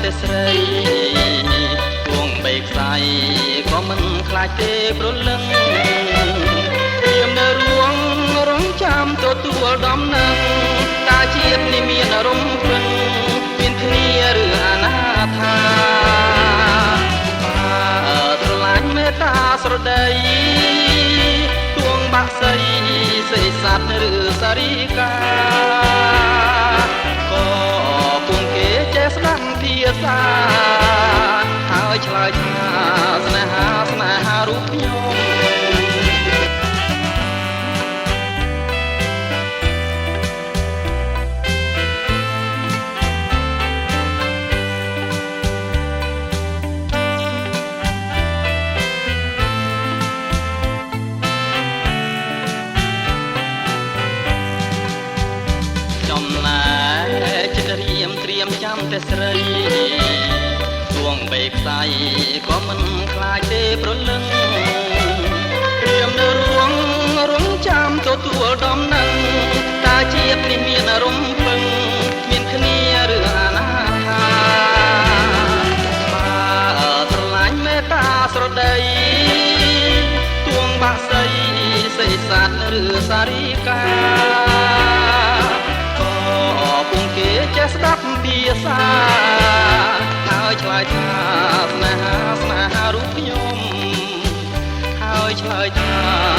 តែស្រីគួងបីខ្សែក៏មិនខ្លាចទេព្រលឹងព្រាមនៅរួងរងចាំទទួលដំណឹងតើជាតិនេះមានអារម្មណ៍ពឹងមានគ្នាឬអនាថាស្រឡាញ់មេត្តាស្រដីទួងបាក់សីសេះសត្វឬសារីកាក៏ពុំគេចេះស្ដាប់ភាសាហើយឆ្លើយថាស្នេហារូបខ្ញុំត្រៀមចាំតែស្រីទួងបីខ្សែក៏មិនខ្លាចទេព្រលឹងព្រាមនៅរងចាំទទួលដំណឹងតើជាតិនេះមានអារម្មណ៍ពឹងមានគ្នាឬអាណាថាបើស្រឡាញ់មេត្តាស្រដីទួងបាក់សីសេះសត្វឬសារីកាចេះស្ដាប់ភាសាហើយឆ្លើយថាស្នេហារូបខ្ញុំហើយឆ្លើយថា